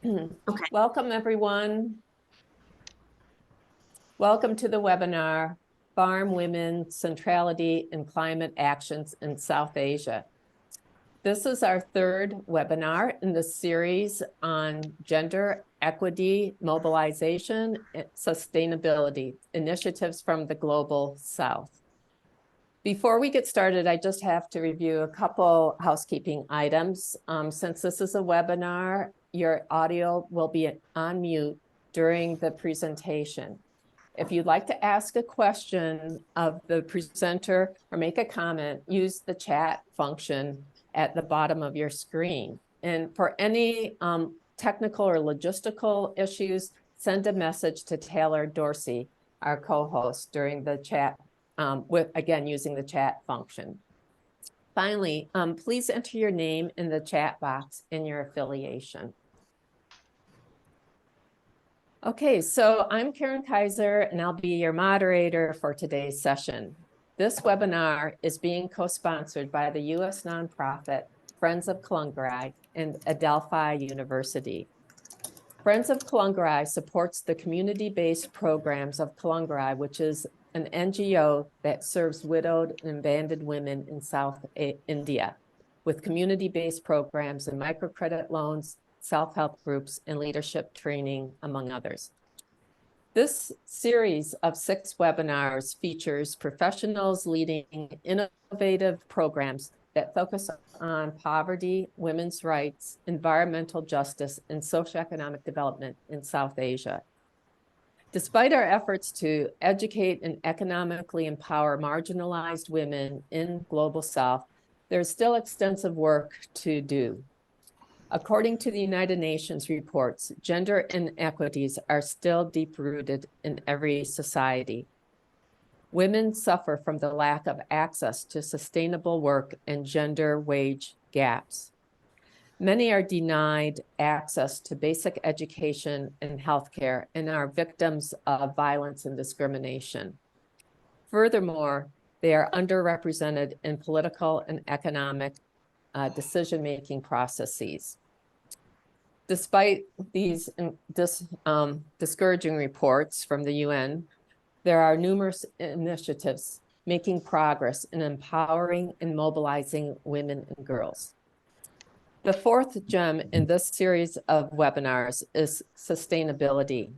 Okay. Welcome, everyone. Welcome to the webinar, Farm Women, Centrality and Climate Actions in South Asia. This is our third webinar in the series on gender equity, mobilization, and sustainability initiatives from the Global South. Before we get started, I just have to review a couple housekeeping items. Since this is a webinar, your audio will be on mute during the presentation. If you'd like to ask a question of the presenter or make a comment, use the chat function at the bottom of your screen. And for any technical or logistical issues, send a message to Taylor Dorsey, our co-host, during the chat, again, using the chat function. Finally, please enter your name in the chat box and your affiliation. Okay, so I'm Karen Kaiser, and I'll be your moderator for today's session. This webinar is being co-sponsored by the U.S. nonprofit Friends of Kalangarai and Adelphi University. Friends of Kalangarai supports the community-based programs of Kalangarai, which is an NGO that serves widowed and abandoned women in South India with community-based programs and microcredit loans, self-help groups, and leadership training, among others. This series of 6 webinars features professionals leading innovative programs that focus on poverty, women's rights, environmental justice, and socioeconomic development in South Asia. Despite our efforts to educate and economically empower marginalized women in Global South, there's still extensive work to do. According to the United Nations reports, gender inequities are still deep-rooted in every society. Women suffer from the lack of access to sustainable work and gender wage gaps. Many are denied access to basic education and healthcare and are victims of violence and discrimination. Furthermore, they are underrepresented in political and economic decision-making processes. Despite these discouraging reports from the UN, there are numerous initiatives making progress in empowering and mobilizing women and girls. The fourth gem in this series of webinars is sustainability.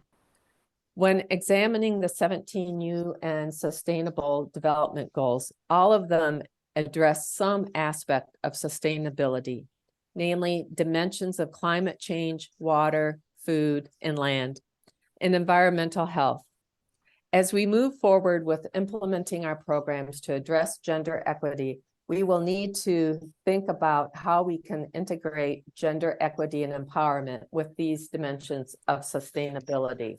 When examining the 17 UN Sustainable Development Goals, all of them address some aspect of sustainability, namely dimensions of climate change, water, food, and land, and environmental health. As we move forward with implementing our programs to address gender equity, we will need to think about how we can integrate gender equity and empowerment with these dimensions of sustainability.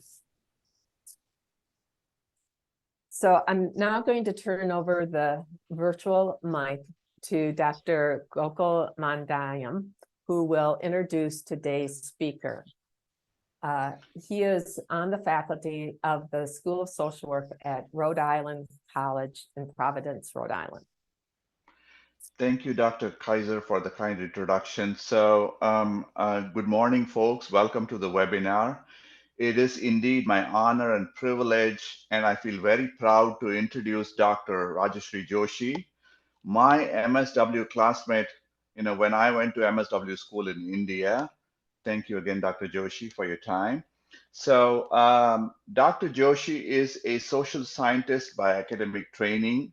So I'm now going to turn over the virtual mic to Dr. Gokul Mandayam, who will introduce today's speaker. He is on the faculty of the School of Social Work at Rhode Island College in Providence, Rhode Island. Thank you, Dr. Kaiser, for the kind introduction. So good morning, folks. Welcome to the webinar. It is indeed my honor and privilege, and I feel very proud to introduce Dr. Rajeshree Joshi, my MSW classmate, when I went to MSW school in India. Thank you again, Dr. Joshi, for your time. So Dr. Joshi is a social scientist by academic training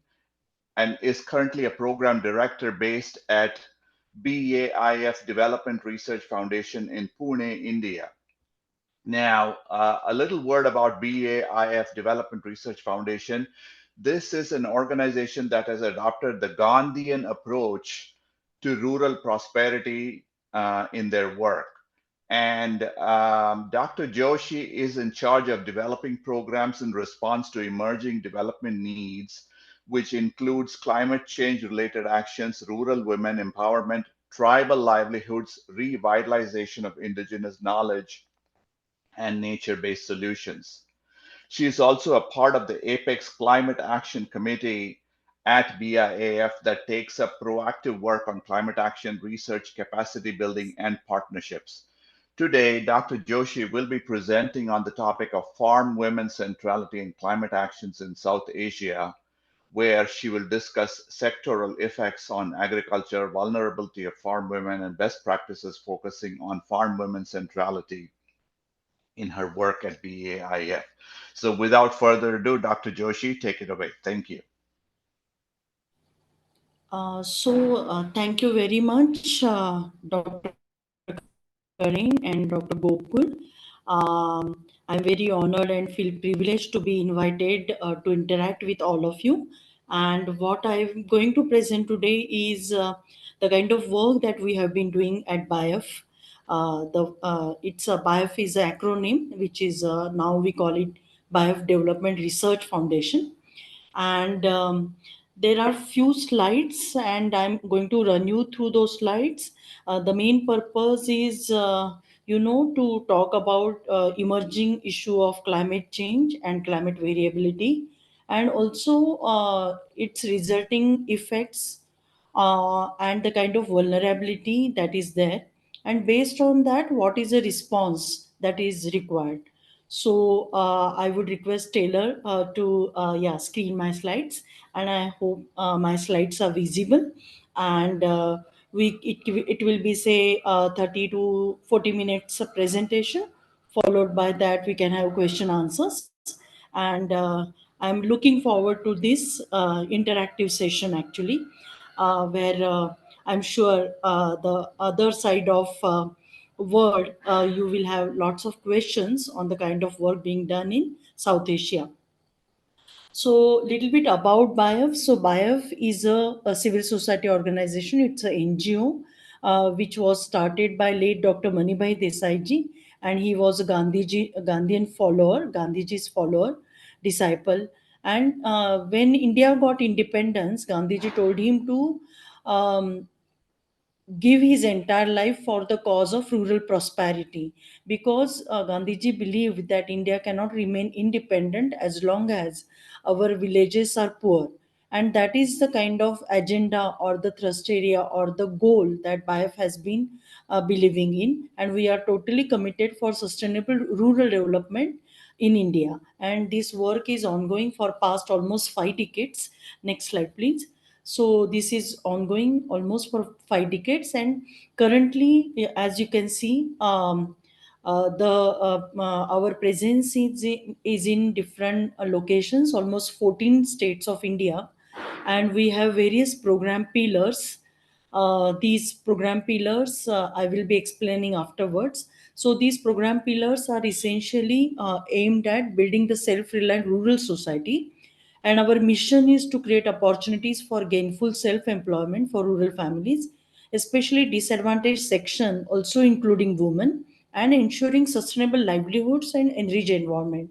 and is currently a program director based at BAIF Development Research Foundation in Pune, India. Now, a little word about BAIF Development Research Foundation. This is an organization that has adopted the Gandhian approach to rural prosperity in their work. And Dr. Joshi is in charge of developing programs in response to emerging development needs, which includes climate change related actions, rural women empowerment, tribal livelihoods, revitalization of indigenous knowledge, and nature-based solutions. She is also a part of the Apex Climate Action Committee at BIAF that takes up proactive work on climate action research, capacity building, and partnerships. Today, Dr. Joshi will be presenting on the topic of farm women centrality in climate actions in South Asia, where she will discuss sectoral effects on agriculture, vulnerability of farm women, and best practices focusing on farm women centrality in her work at BAIF. So without further ado, Dr. Joshi, take it away. Thank you. Thank you very much, Dr. Karin and Dr. Gokul. I'm very honored and feel privileged to be invited to interact with all of you. And what I'm going to present today is the kind of work that we have been doing at BAIF. It's a BAIF is an acronym, which is now we call it BAIF Development Research Foundation. And there are few slides and I'm going to run you through those slides. The main purpose is to talk about emerging issue of climate change and climate variability, and also its resulting effects and the kind of vulnerability that is there, and based on that what is the response that is required. So I would request Taylor to screen my slides, and I hope my slides are visible. And it will be say 30 to 40 minutes of presentation. Followed by that, we can have question answers. And I'm looking forward to this interactive session actually, where I'm sure the other side of world, you will have lots of questions on the kind of work being done in South Asia. So, little bit about BIAF. So, BIAF is a civil society organization. It's an NGO which was started by late Dr. Manibhai Desai ji, and he was a Gandhian follower, Gandhiji's follower, disciple. And when India got independence, Gandhiji told him to um, give his entire life for the cause of rural prosperity, because Gandhiji believed that India cannot remain independent as long as our villages are poor. And that is the kind of agenda or the thrust area or the goal that BIF has been believing in. And we are totally committed for sustainable rural development in India. And this work is ongoing for past almost 5 decades. Next slide, please. So this is ongoing almost for 5 decades, and currently, as you can see, the our presence is in different locations, almost 14 states of India, and we have various program pillars. These program pillars I will be explaining afterwards. So these program pillars are essentially aimed at building the self-reliant rural society, and our mission is to create opportunities for gainful self-employment for rural families, especially disadvantaged section, also including women, and ensuring sustainable livelihoods and enriched environment.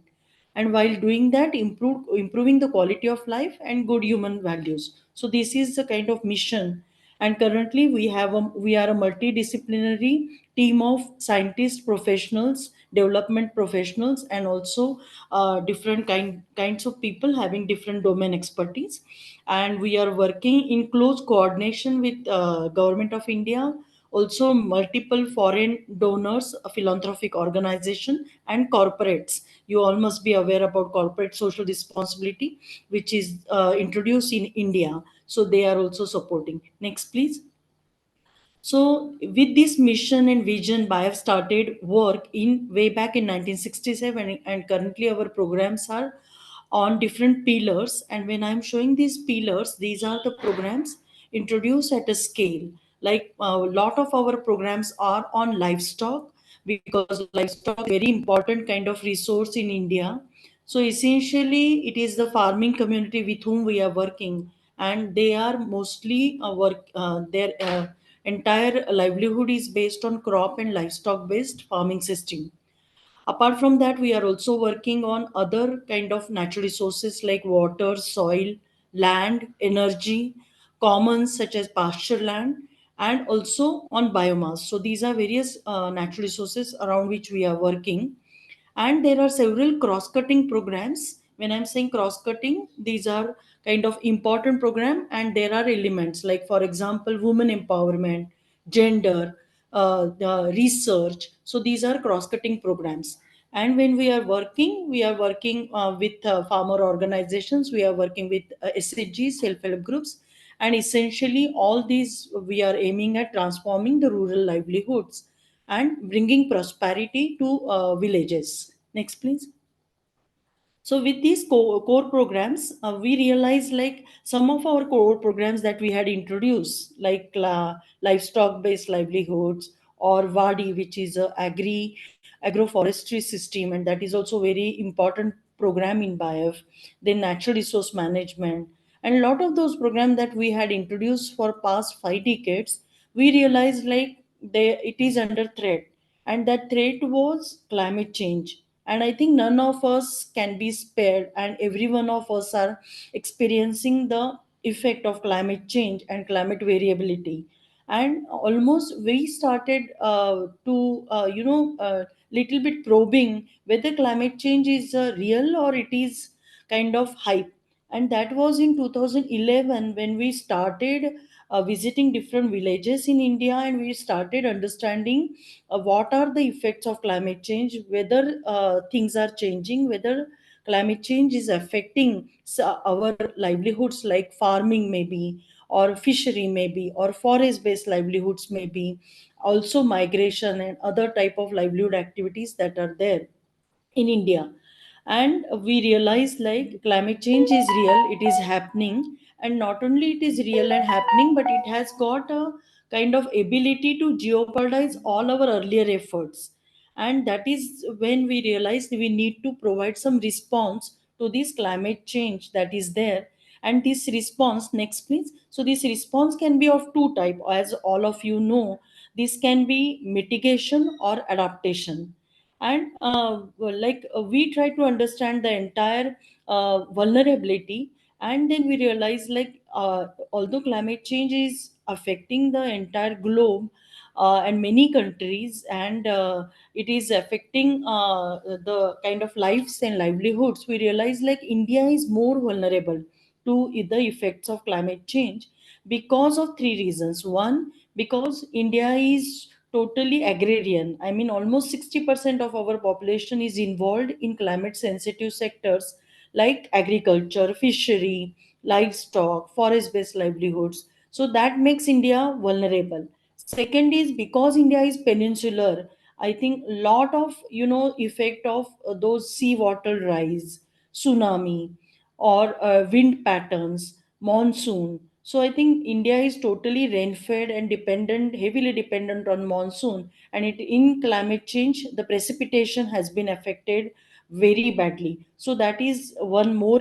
And while doing that, improving the quality of life and good human values. So this is the kind of mission. And currently we are a multidisciplinary team of scientists, professionals, development professionals, and also different kinds of people having different domain expertise. And we are working in close coordination with government of India, also multiple foreign donors, a philanthropic organization, and corporates. You all must be aware about corporate social responsibility, which is introduced in India. So they are also supporting. Next, please. So, with this mission and vision, BIAF started work in way back in 1967, and currently our programs are on different pillars. And when I'm showing these pillars, these are the programs introduced at a scale. Like a lot of our programs are on livestock, because livestock is very important kind of resource in India. So essentially, it is the farming community with whom we are working, and they are mostly their entire livelihood is based on crop and livestock based farming system. Apart from that, we are also working on other kind of natural resources like water, soil, land, energy, commons such as pasture land, and also on biomass. So these are various natural resources around which we are working. And there are several cross-cutting programs. When I'm saying cross-cutting, these are kind of important program, and there are elements like, for example, women empowerment, gender, research. So these are cross-cutting programs. And when we are working with farmer organizations, we are working with SHGs, self-help groups, and essentially all these we are aiming at transforming the rural livelihoods and bringing prosperity to villages. Next, please. So with these core programs, we realized like some of our core programs that we had introduced, like livestock-based livelihoods or WADI, which is a agroforestry system, and that is also very important program in BIF. Then natural resource management, and a lot of those programs that we had introduced for past 5 decades, we realized like it is under threat, and that threat was climate change. And I think none of us can be spared, and every one of us are experiencing the effect of climate change and climate variability. And almost we started to little bit probing whether climate change is real or it is kind of hype. And that was in 2011 when we started visiting different villages in India, and we started understanding what are the effects of climate change, whether things are changing, whether climate change is affecting our livelihoods like farming maybe, or fishery maybe, or forest based livelihoods maybe, also migration and other type of livelihood activities that are there in India. And we realize like climate change is real, it is happening, and not only it is real and happening, but it has got a kind of ability to jeopardize all our earlier efforts. And that is when we realized we need to provide some response to this climate change that is there. And this response, next please. So this response can be of two type, as all of you know. This can be mitigation or adaptation. And we try to understand the entire vulnerability. And then we realize like although climate change is affecting the entire globe and many countries, and it is affecting the kind of lives and livelihoods, we realize like India is more vulnerable to the effects of climate change because of three reasons. One, because India is totally agrarian. I mean, almost 60% of our population is involved in climate sensitive sectors like agriculture, fishery, livestock, forest based livelihoods. So that makes India vulnerable. Second is because India is peninsular. I think lot of effect of those sea water rise, tsunami, or wind patterns, monsoon. So I think India is totally rain fed and dependent, heavily dependent on monsoon. And in climate change, the precipitation has been affected very badly. So that is one more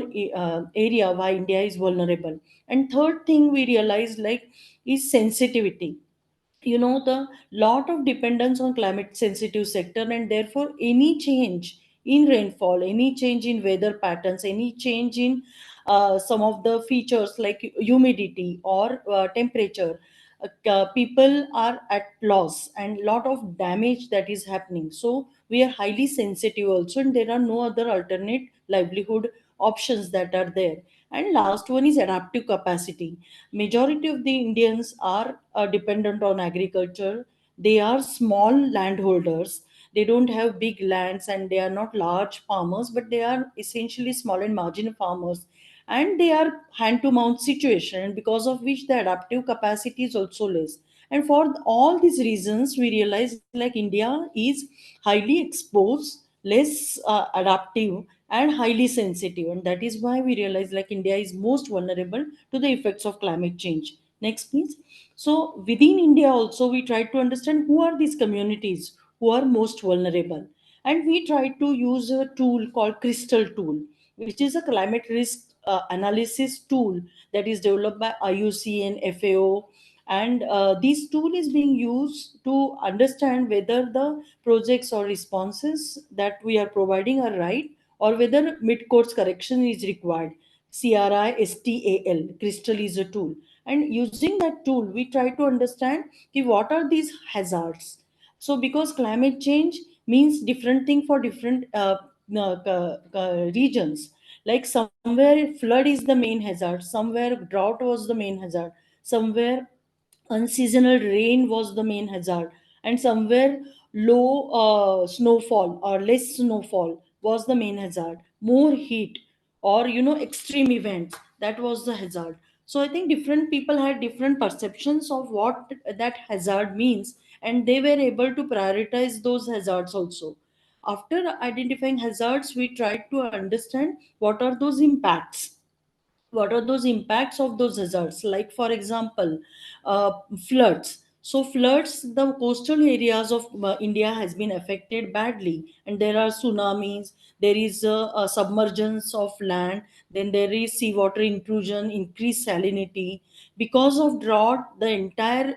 area why India is vulnerable. And third thing we realize like is sensitivity. The lot of dependence on climate sensitive sector, and therefore any change in rainfall, any change in weather patterns, any change in some of the features like humidity or temperature, people are at loss and lot of damage that is happening. So we are highly sensitive also, and there are no other alternate livelihood options that are there. And last one is adaptive capacity. Majority of the Indians are dependent on agriculture. They are small landholders. They don't have big lands, and they are not large farmers, but they are essentially small and marginal farmers. And they are hand to mouth situation, and because of which the adaptive capacity is also less. And for all these reasons, we realize like India is highly exposed, less adaptive, and highly sensitive. And that is why we realize like India is most vulnerable to the effects of climate change. Next, please. So within India also, we try to understand who are these communities who are most vulnerable. And we try to use a tool called Crystal Tool, which is a climate risk analysis tool that is developed by IUCN, FAO. And this tool is being used to understand whether the projects or responses that we are providing are right, or whether mid-course correction is required. CRISTAL, Crystal is a tool. And using that tool, we try to understand what are these hazards. So because climate change means different thing for different regions. Like somewhere flood is the main hazard, somewhere drought was the main hazard, somewhere unseasonal rain was the main hazard, and somewhere low snowfall or less snowfall was the main hazard. More heat or extreme events, that was the hazard. So I think different people had different perceptions of what that hazard means, and they were able to prioritize those hazards also. After identifying hazards, we tried to understand what are those impacts, what are those impacts of those hazards. Like for example, uh, floods. So floods, the coastal areas of India has been affected badly, and there are tsunamis, there is a submergence of land, then there is seawater intrusion, increased salinity. Because of drought, the entire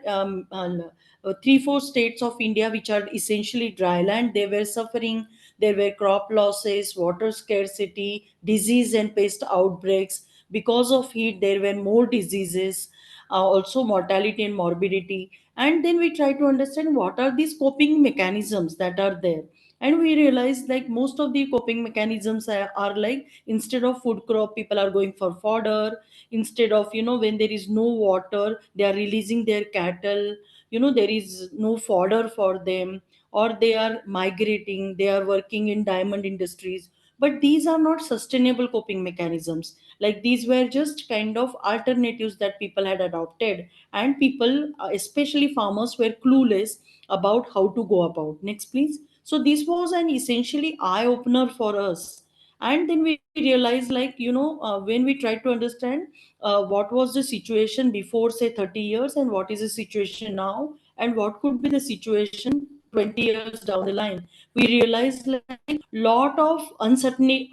3 4 states of India, which are essentially dry land, they were suffering. There were crop losses, water scarcity, disease and pest outbreaks. Because of heat, there were more diseases, also mortality and morbidity. And then we try to understand what are these coping mechanisms that are there. And we realize like most of the coping mechanisms are like, instead of food crop, people are going for fodder. Instead of, when there is no water, they are releasing their cattle. There is no fodder for them, or they are migrating, they are working in diamond industries. But these are not sustainable coping mechanisms. Like, these were just kind of alternatives that people had adopted, and people, especially farmers, were clueless about how to go about. Next please. So this was an essentially eye opener for us. And then we realized, like, when we tried to understand what was the situation before say 30 years and what is the situation now, and what could be the situation 20 years down the line, we realized like lot of uncertainty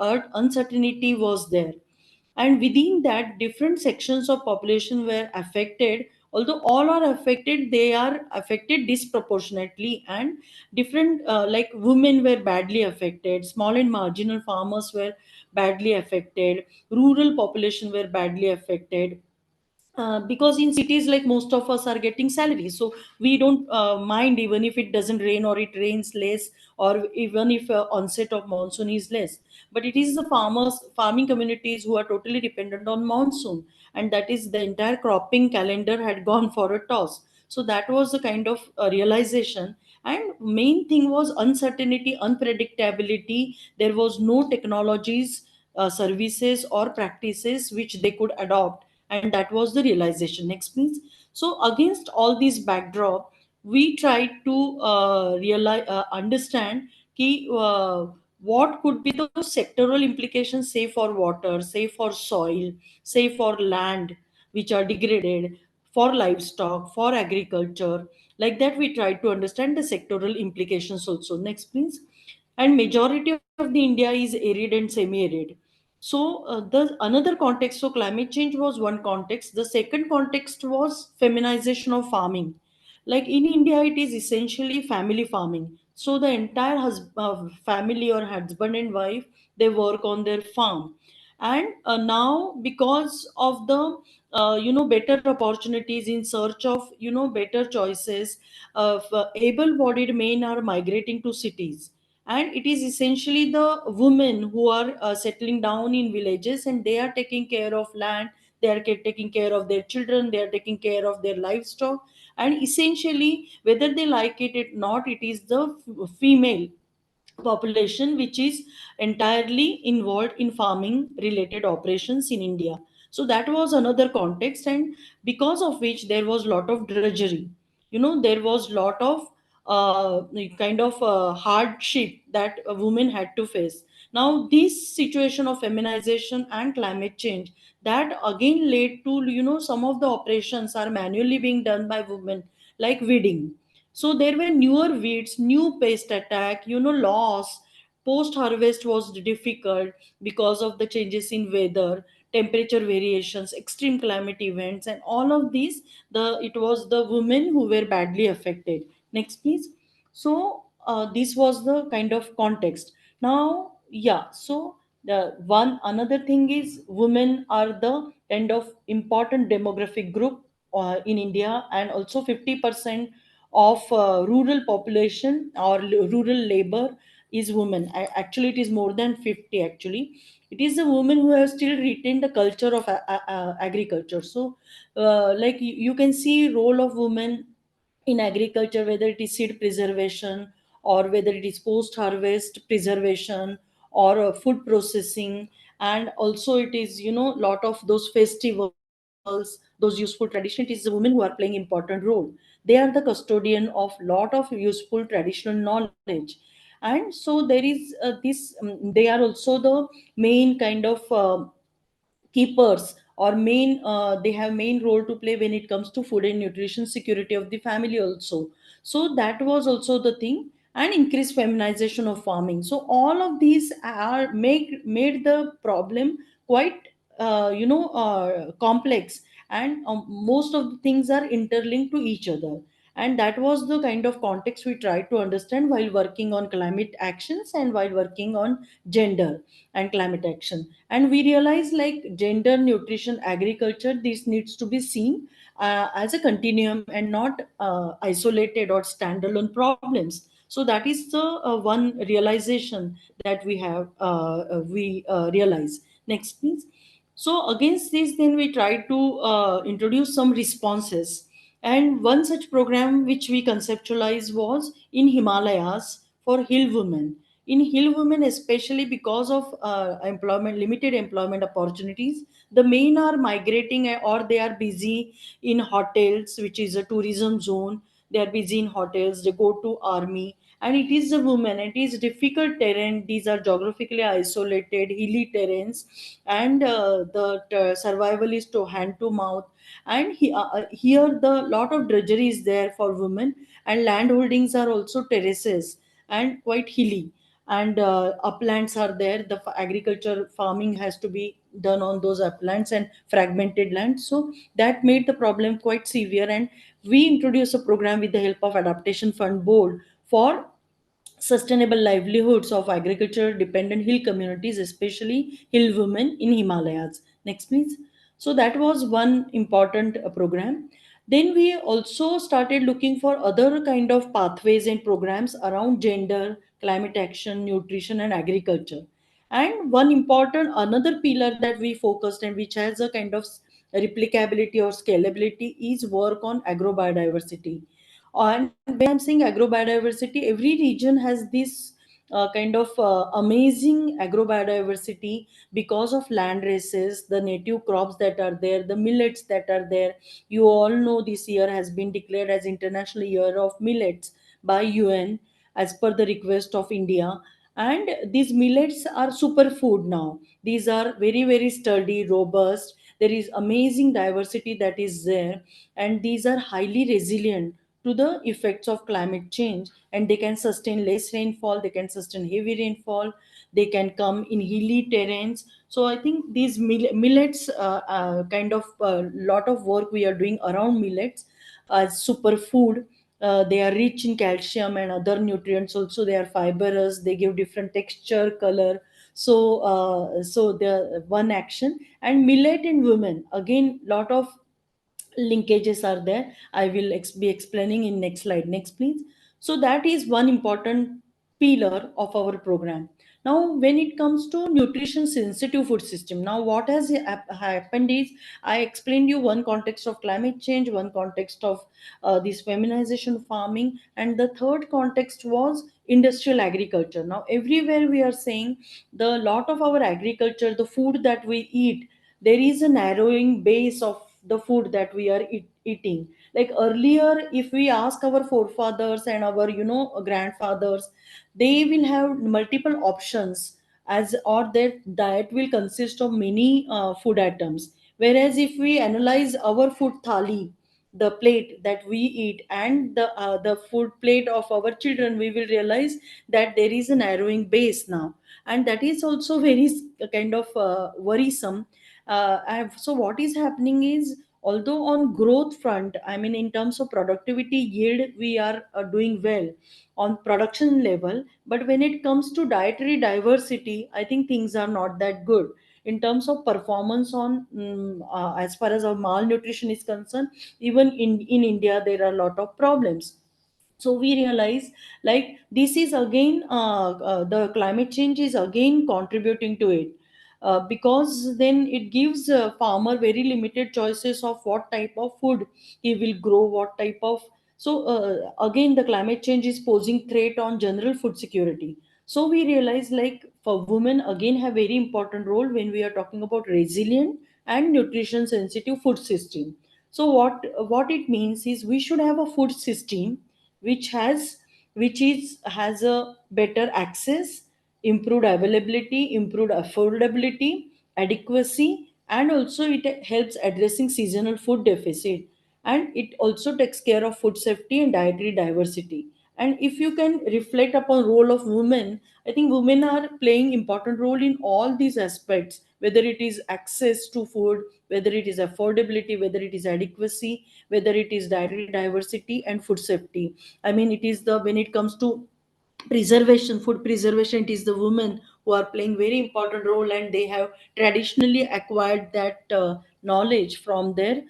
was there. And within that, different sections of population were affected. Although all are affected, they are affected disproportionately. And different, like women were badly affected, small and marginal farmers were badly affected, rural population were badly affected. Because in cities, like, most of us are getting salaries, so we don't mind even if it doesn't rain or it rains less, or even if onset of monsoon is less. But it is the farming communities who are totally dependent on monsoon, and that is the entire cropping calendar had gone for a toss. So that was the kind of realization. And main thing was uncertainty, unpredictability. There was no technologies, services or practices which they could adopt, and that was the realization. Next please. So against all these backdrop, we tried to understand ki, what could be the sectoral implications, say for water, say for soil, say for land which are degraded, for livestock, for agriculture. Like that, we tried to understand the sectoral implications also. Next please. And majority of the India is arid and semi-arid. So the another context, so climate change was one context. The second context was feminization of farming. Like in India, it is essentially family farming. So the entire family or husband and wife, they work on their farm. And now, because of the better opportunities, in search of better choices, able-bodied men are migrating to cities. And it is essentially the women who are settling down in villages, and they are taking care of land, they are taking care of their children, they are taking care of their livestock. And essentially, whether they like it or not, it is the female population which is entirely involved in farming related operations in India. So that was another context, and because of which there was lot of drudgery. There was lot of kind of hardship that a woman had to face. Now this situation of feminization and climate change, that again led to some of the operations are manually being done by women, like weeding. So there were newer weeds, new pest attack, loss. Post harvest was difficult because of the changes in weather, temperature variations, extreme climate events, and all of these. It was the women who were badly affected. Next, please. So this was the kind of context. Now, yeah. So the one another thing is, women are the kind of important demographic group in India, and also 50% of rural population or rural labor is women. Actually, it is more than 50. Actually, it is the women who have still retained the culture of agriculture. So, like you can see role of women in agriculture, whether it is seed preservation or whether it is post harvest preservation or food processing. And also it is, lot of those festivals, those useful tradition, it is the women who are playing important role. They are the custodian of lot of useful traditional knowledge. And so there is this they are also the main kind of keepers, or main they have main role to play when it comes to food and nutrition security of the family also. So that was also the thing. And increased feminization of farming. So all of these are made the problem quite complex. And most of the things are interlinked to each other. And that was the kind of context we tried to understand while working on climate actions and while working on gender and climate action. And we realize, like, gender, nutrition, agriculture, this needs to be seen as a continuum and not isolated or standalone problems. So that is the one realization that we realize. Next please. So against this, then we try to introduce some responses. And one such program which we conceptualized was in Himalayas for hill women. In hill women, especially because of employment, limited employment opportunities, the men are migrating, or they are busy in hotels, which is a tourism zone. They are busy in hotels, they go to army. And it is the women, it is difficult terrain, these are geographically isolated hilly terrains. And the survival is to hand to mouth. And here the lot of drudgery is there for women. And land holdings are also terraces and quite hilly. And uplands are there, the agriculture farming has to be done on those uplands and fragmented land. So that made the problem quite severe. And we introduced a program with the help of adaptation fund board for sustainable livelihoods of agriculture dependent hill communities, especially hill women in Himalayas. Next, please. So that was one important program. Then we also started looking for other kind of pathways and programs around gender, climate action, nutrition, and agriculture. And one important another pillar that we focused and which has a kind of replicability or scalability is work on agrobiodiversity. And when I'm saying agrobiodiversity, every region has this kind of amazing agrobiodiversity because of land races, the native crops that are there, the millets that are there. You all know this year has been declared as International Year of Millets by UN as per the request of India. And these millets are superfood now. These are very, very sturdy, robust. There is amazing diversity that is there. And these are highly resilient to the effects of climate change, and they can sustain less rainfall, they can sustain heavy rainfall, they can come in hilly terrains. So I think these millets kind of lot of work we are doing around millets as superfood. They are rich in calcium and other nutrients also, they are fibrous, they give different texture, color. So the one action. And millet in women, again lot of linkages are there. I will be explaining in next slide. Next please. So that is one important pillar of our program. Now when it comes to nutrition sensitive food system, now what has happened is, I explained you one context of climate change, one context of this feminization farming, and the third context was industrial agriculture. Now everywhere we are saying the lot of our agriculture, the food that we eat, there is a narrowing base of the food that we are eating. Like earlier, if we ask our forefathers and our grandfathers, they will have multiple options, as or their diet will consist of many food items. Whereas if we analyze our food thali, the plate that we eat, and the food plate of our children, we will realize that there is a narrowing base now. And that is also very kind of worrisome. So what is happening is, although on growth front, I mean in terms of productivity yield, we are doing well on production level, but when it comes to dietary diversity, I think things are not that good. In terms of performance on as far as our malnutrition is concerned, even in India there are a lot of problems. So we realize, like, this is again the climate change is again contributing to it, because then it gives farmer very limited choices of what type of food he will grow, what type of So again, the climate change is posing threat on general food security. So we realize, like, for women again have very important role when we are talking about resilient and nutrition sensitive food system. So what it means is we should have a food system which has a better access, improved availability, improved affordability, adequacy, and also it helps addressing seasonal food deficit, and it also takes care of food safety and dietary diversity. And if you can reflect upon role of women, I think women are playing important role in all these aspects, whether it is access to food, whether it is affordability, whether it is adequacy, whether it is dietary diversity and food safety. I mean, it is the when it comes to preservation, food preservation, it is the women who are playing very important role, and they have traditionally acquired that knowledge from their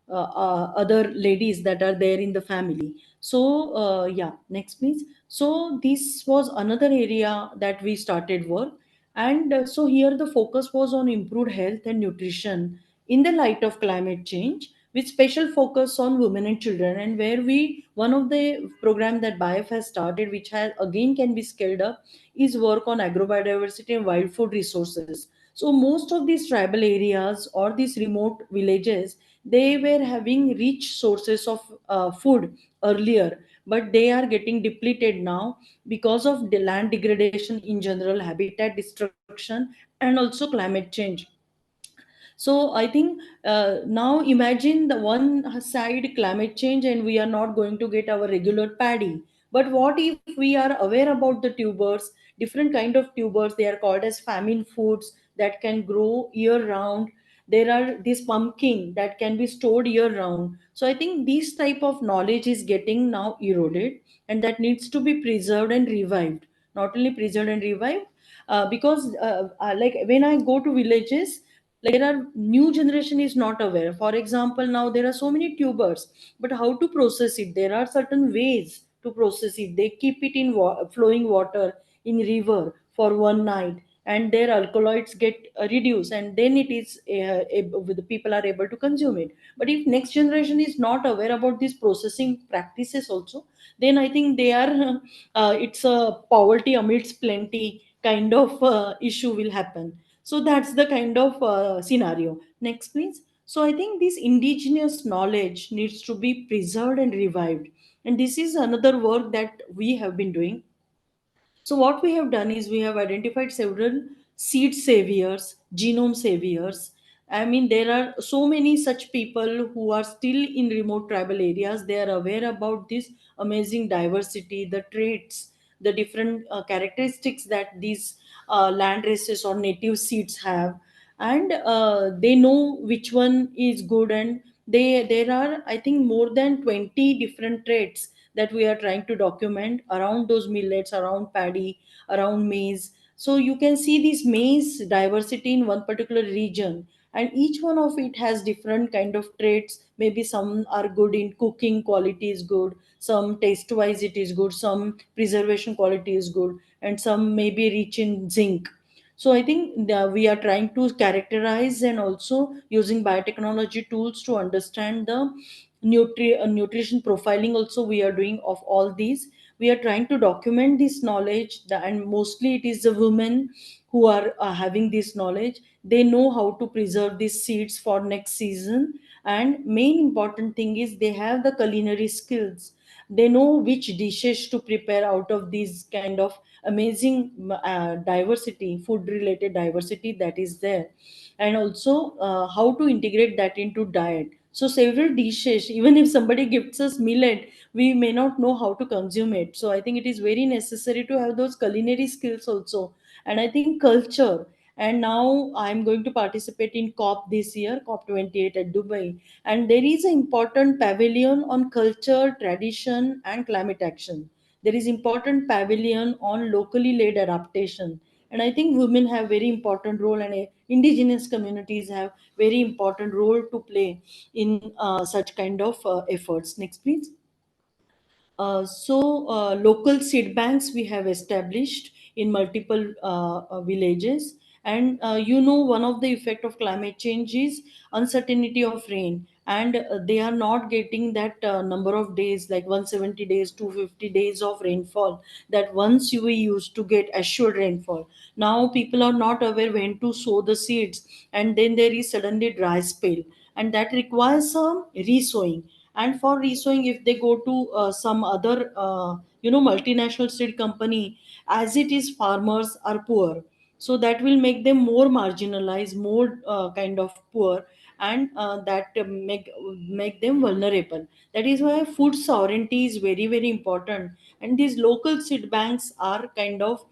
other ladies that are there in the family. So yeah, next please. So this was another area that we started work, and so here the focus was on improved health and nutrition in the light of climate change, with special focus on women and children. And where we one of the program that BIF has started, which has again can be scaled up, is work on agrobiodiversity and wild food resources. So most of these tribal areas or these remote villages, they were having rich sources of food earlier, but they are getting depleted now because of the land degradation in general, habitat destruction, and also climate change. So I think now imagine the one side climate change and we are not going to get our regular paddy. But what if we are aware about the tubers, different kind of tubers? They are called as famine foods that can grow year round. There are this pumpkin that can be stored year round. So I think this type of knowledge is getting now eroded, and that needs to be preserved and revived. Not only preserved and revived, because like when I go to villages, like there are new generation is not aware. For example, now there are so many tubers, but how to process it? There are certain ways to process it. They keep it in flowing water in river for one night, and their alkaloids get reduced, and then it is the people are able to consume it. But if next generation is not aware about these processing practices also, then I think they are it's a poverty amidst plenty kind of issue will happen. So that's the kind of scenario. Next please. So I think this indigenous knowledge needs to be preserved and revived, and this is another work that we have been doing. So what we have done is we have identified several seed saviors, genome saviors. I mean, there are so many such people who are still in remote tribal areas. They are aware about this amazing diversity, the traits, the different characteristics that these land races or native seeds have, and they know which one is good. And there are, I think, more than 20 different traits that we are trying to document around those millets, around paddy, around maize. So you can see this maize diversity in one particular region, and each one of it has different kind of traits. Maybe some are good in cooking, quality is good, some taste wise it is good, some preservation quality is good, and some may be rich in zinc. So I think we are trying to characterize, and also using biotechnology tools to understand the nutrition profiling also we are doing of all these. We are trying to document this knowledge, and mostly it is the women who are having this knowledge. They know how to preserve these seeds for next season, and main important thing is they have the culinary skills. They know which dishes to prepare out of these kind of amazing diversity, food related diversity that is there, and also how to integrate that into diet. So several dishes, even if somebody gifts us millet, we may not know how to consume it. So I think it is very necessary to have those culinary skills also. And I think culture, and now I'm going to participate in COP this year, COP 28 at Dubai, and there is an important pavilion on culture, tradition, and climate action. There is important pavilion on locally led adaptation, and I think women have very important role, and indigenous communities have very important role to play in such kind of efforts. Next please. Local seed banks we have established in multiple villages. And one of the effect of climate change is uncertainty of rain. and they are not getting that number of days, like 170 days, 250 days of rainfall, that once we used to get assured rainfall. Now people are not aware when to sow the seeds, and then there is suddenly dry spell, and that requires some resowing. And for resowing, if they go to some other multinational seed company, as it is farmers are poor, so that will make them more marginalized, more kind of poor, and that make them vulnerable. That is why food sovereignty is very very important, and these local seed banks are kind of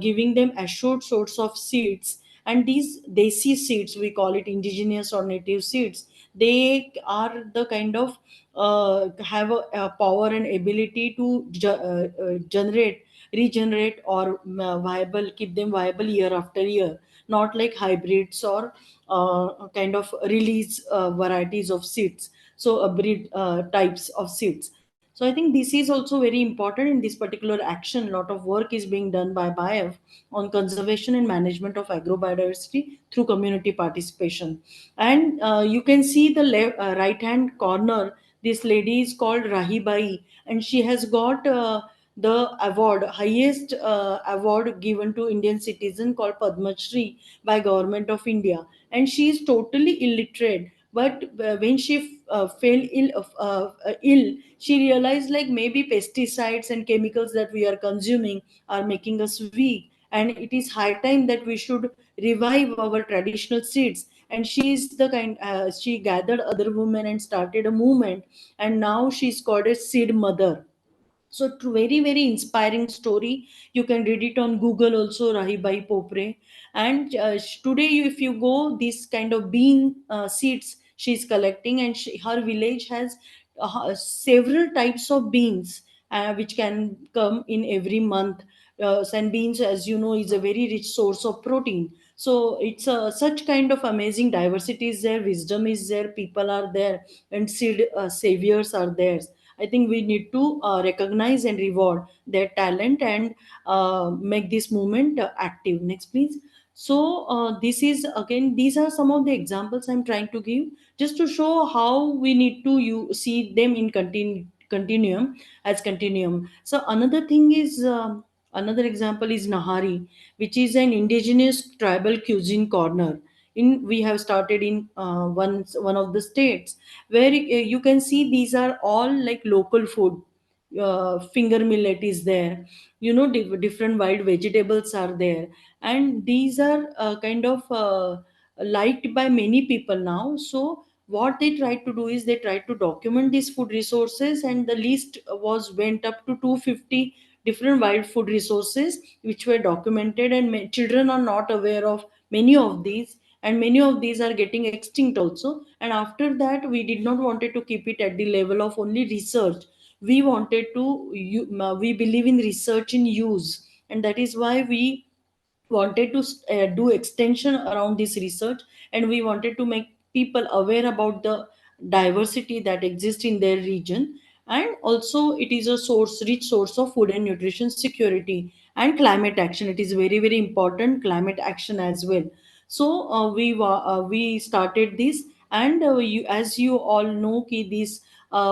giving them assured source of seeds. And these desi seeds, we call it indigenous or native seeds, they are the kind of have a power and ability to generate, regenerate, or viable, keep them viable year after year, not like hybrids or kind of release varieties of seeds, so a breed types of seeds. So I think this is also very important. In this particular action, a lot of work is being done by BIF on conservation and management of agrobiodiversity through community participation. And you can see the right hand corner, this lady is called Rahibai, and she has got the award, highest award given to Indian citizen, called Padma Shri by government of India. And she is totally illiterate, but when she fell ill, she realized like maybe pesticides and chemicals that we are consuming are making us weak, and it is high time that we should revive our traditional seeds. And she is the kind, she gathered other women and started a movement, and now she's called a seed mother. So very very inspiring story. You can read it on Google also, Rahibai Popre. And today if you go, this kind of bean seeds she's collecting, and her village has several types of beans which can come in every month. And beans, as you know, is a very rich source of protein. So it's such kind of amazing diversity is there, wisdom is there, people are there, and seed saviors are there. I think we need to recognize and reward their talent, and make this movement active. Next, please. So, this is again, these are some of the examples I'm trying to give just to show how we need to see them in continuum, as continuum. So, another thing is, another example is Nahari, which is an indigenous tribal cuisine corner. We have started in one of the states, where you can see these are all like local food. Finger millet is there, different wild vegetables are there, and these are kind of liked by many people now. So what they try to do is they try to document these food resources, and the list was went up to 250 different wild food resources which were documented, and children are not aware of many of these, and many of these are getting extinct also. And after that, we did not wanted to keep it at the level of only research. We wanted to we believe in research in use, and that is why we wanted to do extension around this research, and we wanted to make people aware about the diversity that exists in their region. And also it is a rich source of food and nutrition security and climate action. It is very very important, climate action as well. So we started this, and as you all know ki this,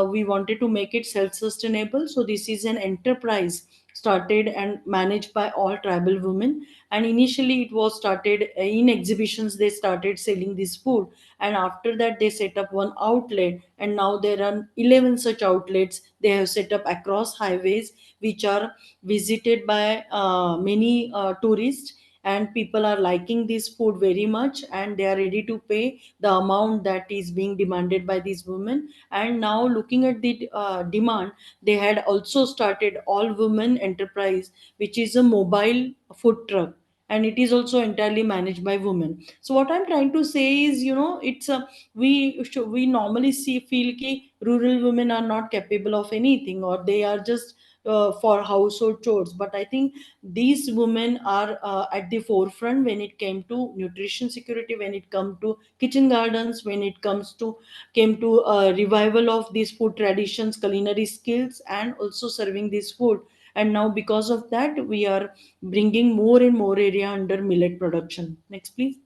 we wanted to make it self sustainable. So this is an enterprise started and managed by all tribal women. And initially it was started in exhibitions, they started selling this food, and after that they set up one outlet, and now there are 11 such outlets they have set up across highways, which are visited by many tourists. And people are liking this food very much, and they are ready to pay the amount that is being demanded by these women. And now looking at the demand, they had also started all women enterprise, which is a mobile food truck, and it is also entirely managed by women. So what I'm trying to say is, it's a, we normally feel ki rural women are not capable of anything, or they are just for household chores. But I think these women are at the forefront when it came to nutrition security, when it come to kitchen gardens, when it came to revival of these food traditions, culinary skills, and also serving this food. And now because of that, we are bringing more and more area under millet production. Next, please.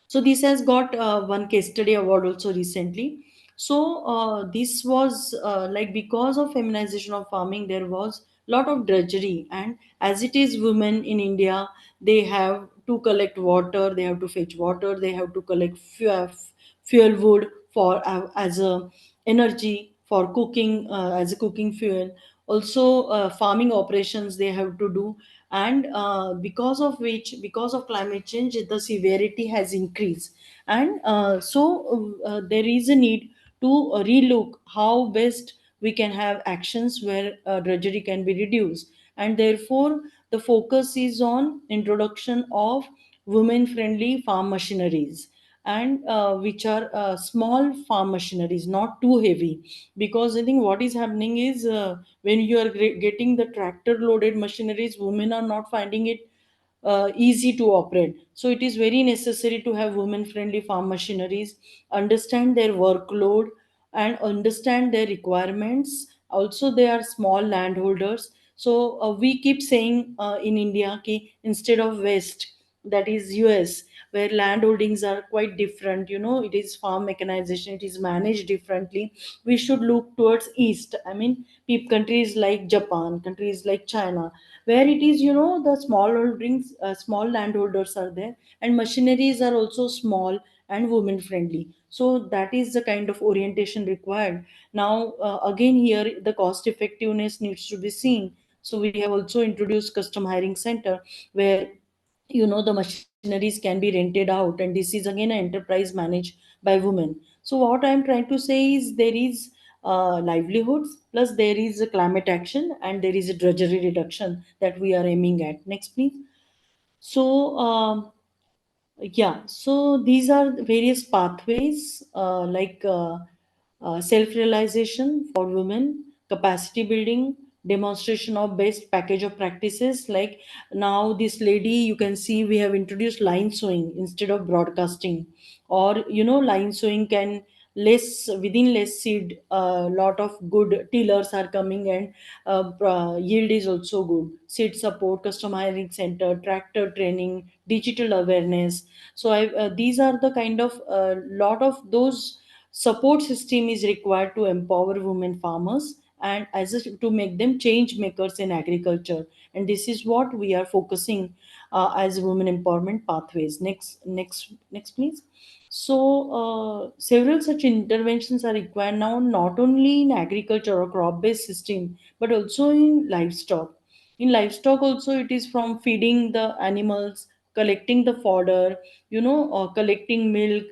So this has got one case study award also recently. So this was like, because of feminization of farming, there was lot of drudgery. And as it is, women in India, they have to collect water, they have to fetch water, they have to collect fuel wood for as a energy for cooking, as a cooking fuel. Also farming operations they have to do. And because of which, because of climate change, the severity has increased. And there is a need to relook how best we can have actions where drudgery can be reduced. And therefore the focus is on introduction of women friendly farm machineries, and which are small farm machineries, not too heavy. Because I think what is happening is, when you are getting the tractor loaded machineries, women are not finding it easy to operate. So it is very necessary to have women friendly farm machineries, understand their workload and understand their requirements. Also they are small landholders. So we keep saying in India ki, instead of west, that is US, where land holdings are quite different, it is farm mechanization, it is managed differently. We should look towards east. I mean, countries like Japan, countries like China, where it is, the small holdings, small landholders are there, and machineries are also small and women friendly. So that is the kind of orientation required. Now again, here the cost effectiveness needs to be seen. So we have also introduced custom hiring center, where the machineries can be rented out, and this is again an enterprise managed by women. So what I'm trying to say is, there is livelihoods, plus there is a climate action, and there is a drudgery reduction that we are aiming at. Next please. So yeah, so these are the various pathways, self realization for women, capacity building, demonstration of best package of practices. Like now, this lady, you can see we have introduced line sewing instead of broadcasting, or line sewing can less within less seed. A lot of good tillers are coming, and yield is also good. Seed support, custom hiring center, tractor training, digital awareness. So these are the kind of lot of those support system is required to empower women farmers, and to make them change makers in agriculture. And this is what we are focusing as women empowerment pathways. Next please. So several such interventions are required now, not only in agriculture or crop based system, but also in livestock. In livestock also, it is from feeding the animals, collecting the fodder, collecting milk,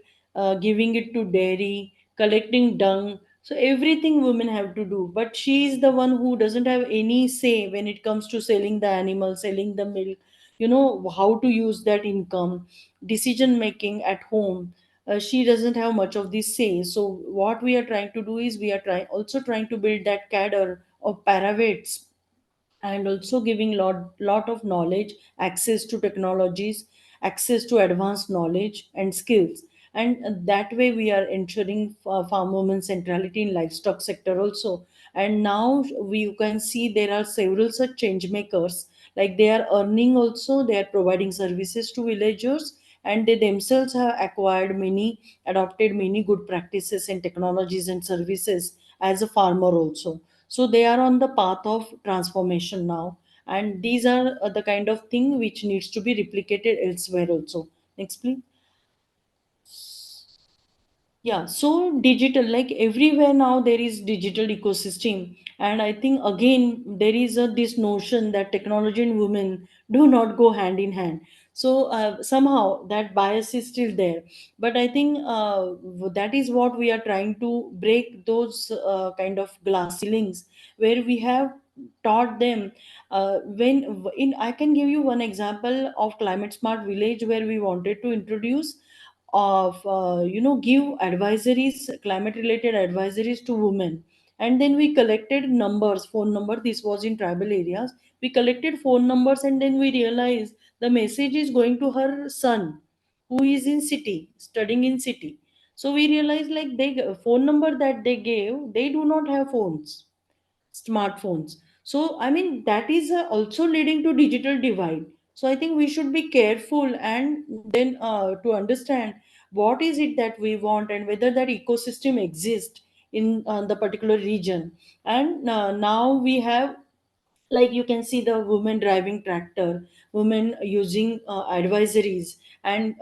giving it to dairy, collecting dung. So everything women have to do, but she is the one who doesn't have any say when it comes to selling the animal, selling the milk, how to use that income, decision making at home. She doesn't have much of this say. So what we are trying to do is, we are trying to build that cadre of paravets, and also giving lot of knowledge, access to technologies, access to advanced knowledge and skills. And that way we are ensuring farm women centrality in livestock sector also. And now we you can see there are several such change makers, like they are earning also, they are providing services to villagers, and they themselves have acquired many, adopted many good practices and technologies and services as a farmer also. So they are on the path of transformation now, and these are the kind of thing which needs to be replicated elsewhere also. Next please. Yeah, so digital, like everywhere now there is digital ecosystem. And I think again there is this notion that technology and women do not go hand in hand. So somehow that bias is still there. But I think that is what we are trying to break, those kind of glass ceilings, where we have taught them. When in I can give you one example of climate smart village, where we wanted to introduce of give advisories, climate related advisories to women. And then we collected numbers, phone number, this was in tribal areas. We collected phone numbers, and then we realized the message is going to her son, who is in city, studying in city. So we realized, like, they phone number that they gave, they do not have phones, smartphones. So I mean, that is also leading to digital divide. So I think we should be careful, and then to understand what is it that we want, and whether that ecosystem exists in the particular region. And now we have, like you can see, the women driving tractor, women using advisories, and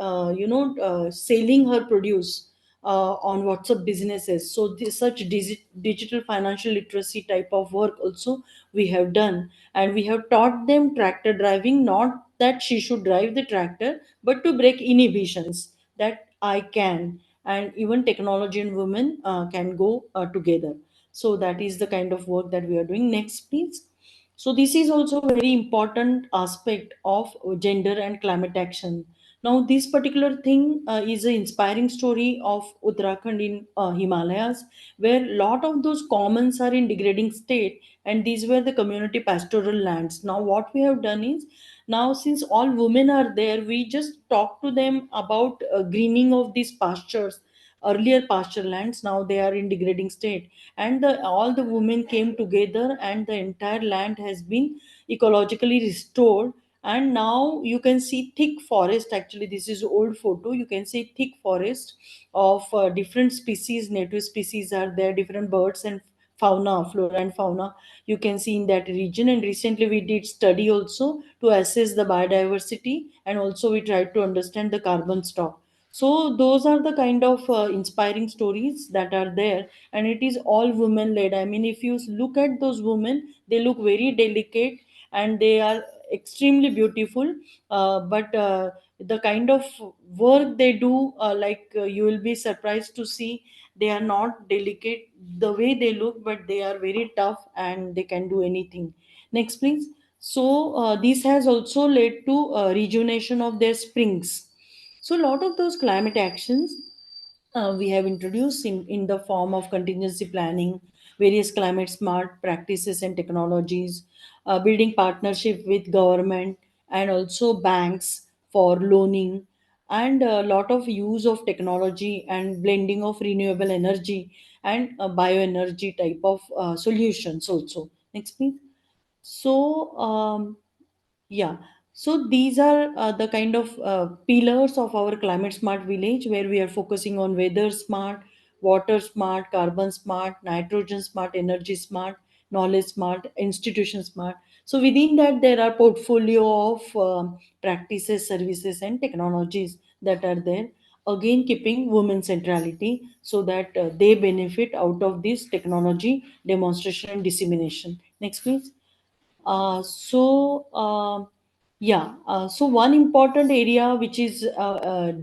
selling her produce on WhatsApp businesses. So this such digital financial literacy type of work also we have done, and we have taught them tractor driving, not that she should drive the tractor, but to break inhibitions that I can, and even technology and women can go together. So that is the kind of work that we are doing. Next, please. So this is also very important aspect of gender and climate action. Now this particular thing is an inspiring story of Uttarakhand in Himalayas, where lot of those commons are in degrading state, and these were the community pastoral lands. Now what we have done is, now since all women are there, we just talk to them about greening of these pastures, earlier pasture lands. Now they are in degrading state, and all the women came together, and the entire land has been ecologically restored. And now you can see thick forest. Actually, this is old photo. You can see thick forest of different species, native species are there, different birds and fauna, flora and fauna, you can see in that region. And recently we did study also to assess the biodiversity, and also we tried to understand the carbon stock. So those are the kind of inspiring stories that are there, and it is all women led. I mean, if you look at those women, they look very delicate, and they are extremely beautiful, but the kind of work they do, you will be surprised to see, they are not delicate the way they look, but they are very tough and they can do anything. Next, please. So this has also led to rejuvenation of their springs. So a lot of those climate actions we have introduced in the form of contingency planning, various climate smart practices and technologies, building partnership with government and also banks for loaning, and a lot of use of technology and blending of renewable energy and bioenergy type of solutions also. Next, please. So, yeah. So these are the kind of pillars of our climate smart village, where we are focusing on weather smart, water smart, carbon smart, nitrogen smart, energy smart, knowledge smart, institution smart. So within that, there are portfolio of practices, services, and technologies that are there. Again, keeping women centrality, so that they benefit out of this technology demonstration and dissemination. Next, please. So one important area which is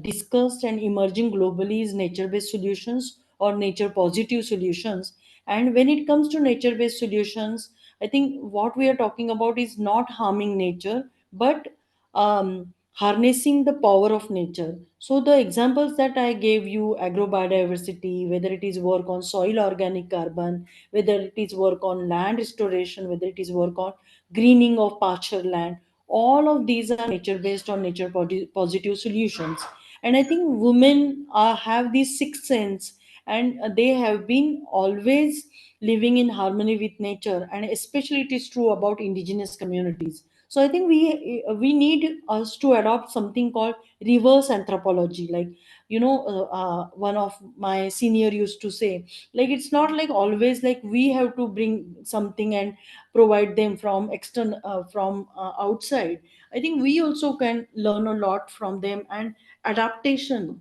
discussed and emerging globally is nature-based solutions or nature-positive solutions. And when it comes to nature-based solutions, I think what we are talking about is not harming nature, but harnessing the power of nature. So the examples that I gave you, agrobiodiversity, whether it is work on soil organic carbon, whether it is work on land restoration, whether it is work on greening of pasture land, all of these are nature based on nature positive solutions. And I think women have this sixth sense, and they have been always living in harmony with nature, and especially it is true about indigenous communities. So I think we need us to adopt something called reverse anthropology. Like, one of my senior used to say, like, it's not like always like we have to bring something and provide them from external, from outside. I think we also can learn a lot from them. And adaptation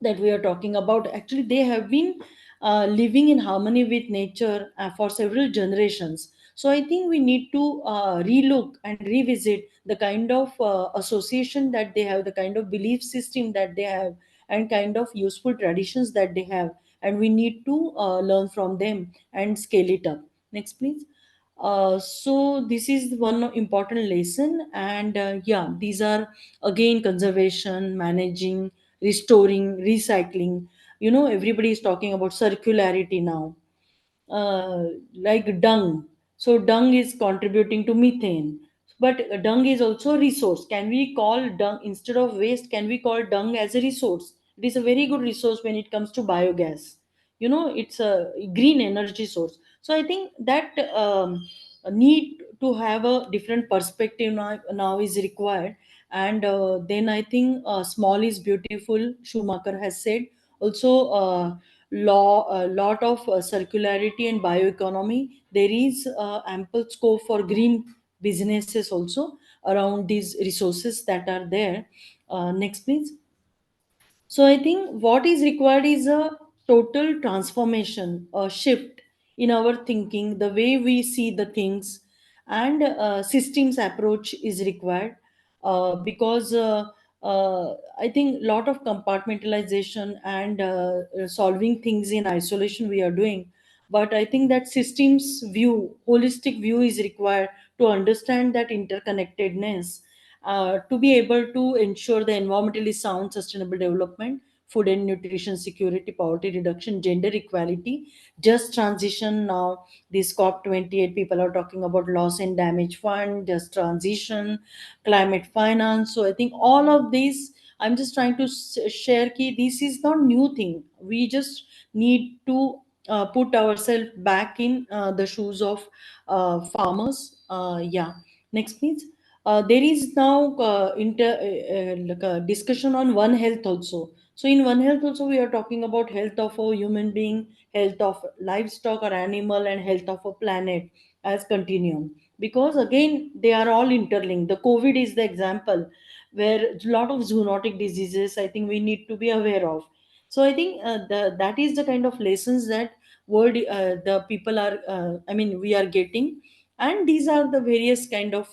that we are talking about, actually they have been living in harmony with nature for several generations. So I think we need to relook and revisit the kind of association that they have, the kind of belief system that they have, and kind of useful traditions that they have, and we need to learn from them and scale it up. Next, please. So this is one important lesson. And these are again conservation, managing, restoring, recycling. Everybody is talking about circularity now, uh, like dung. So dung is contributing to methane, but dung is also a resource. Can we call dung, instead of waste, can we call dung as a resource? It is a very good resource when it comes to biogas. It's a green energy source. So I think that need to have a different perspective now is required. And then I think small is beautiful, Schumacher has said. Also, lot of circularity and bioeconomy. There is ample scope for green businesses also around these resources that are there. Next, please. So I think what is required is a total transformation, a shift in our thinking, the way we see the things, and systems approach is required because I think a lot of compartmentalization and solving things in isolation we are doing. But I think that systems view, holistic view is required to understand that interconnectedness, to be able to ensure the environmentally sound sustainable development, food and nutrition security, poverty reduction, gender equality, just transition. Now this COP28 people are talking about loss and damage fund, just transition, climate finance. So I think all of these, I'm just trying to share key, this is not new thing. We just need to put ourselves back in the shoes of farmers. Yeah, next please. There is now like a discussion on One Health also. So in One Health also we are talking about health of a human being, health of livestock or animal, and health of a planet as continuum. Because again they are all interlinked. The COVID is the example where a lot of zoonotic diseases I think we need to be aware of. So I think that is the kind of lessons that world the people are I mean we are getting, and these are the various kind of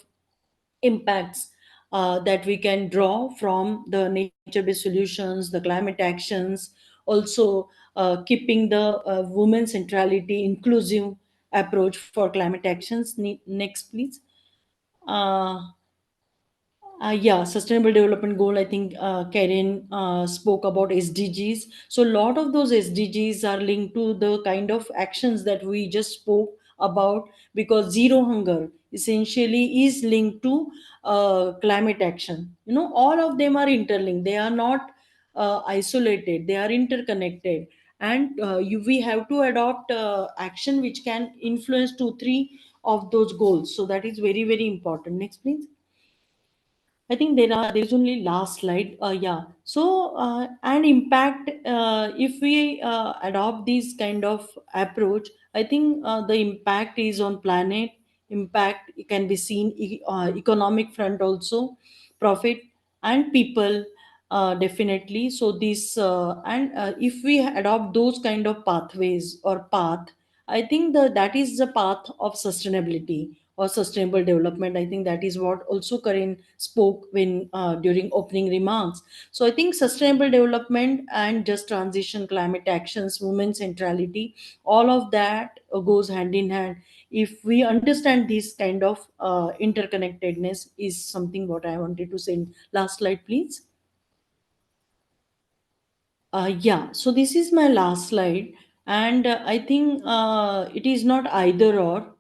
impacts that we can draw from the nature-based solutions, the climate actions, also keeping the women centrality, inclusive approach for climate actions. Next, please. Uh, yeah, Sustainable Development Goal. I think Karen spoke about SDGs. So a lot of those SDGs are linked to the kind of actions that we just spoke about, because zero hunger essentially is linked to climate action. You know, all of them are interlinked. They are not isolated. They are interconnected, and we have to adopt action which can influence two, three of those goals. So that is very, very important. Next, please. I think there's only last slide. Yeah. So and impact. If we adopt this kind of approach, I think the impact is on planet. Impact can be seen economic front also, profit and people, definitely. So this and if we adopt those kind of pathways or path, I think that is the path of sustainability or sustainable development. I think that is what also Karin spoke when during opening remarks. So I think sustainable development and just transition, climate actions, women centrality, all of that goes hand in hand. If we understand this kind of interconnectedness is something what I wanted to say. Last slide, please. Yeah, so this is my last slide, and I think it is not either or.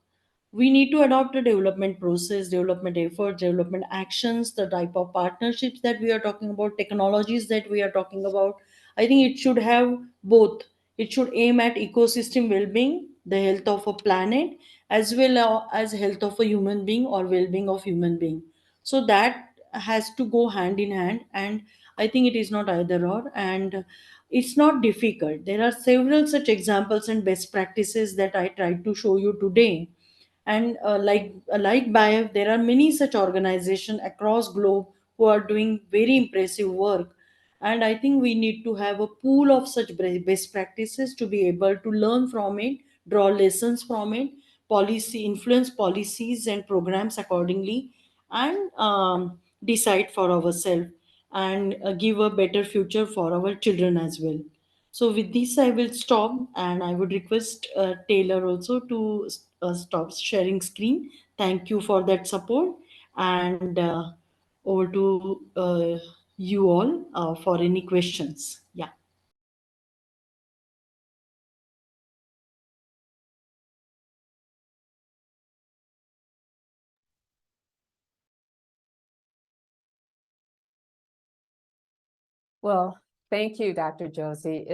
We need to adopt a development process, development efforts, development actions, the type of partnerships that we are talking about, technologies that we are talking about. I think it should have both. It should aim at ecosystem well-being, the health of a planet, as well as health of a human being or well-being of human being. So that has to go hand in hand, and I think it is not either or, and it's not difficult. There are several such examples and best practices that I tried to show you today. And like BAIF, there are many such organizations across globe who are doing very impressive work, and I think we need to have a pool of such best practices to be able to learn from it, draw lessons from it, policy influence policies and programs accordingly, and decide for ourselves, and give a better future for our children as well. So with this, I will stop, and I would request Taylor also to stop sharing screen. Thank you for that support, and over to you all for any questions. Yeah. Well, thank you, Dr. Joshi.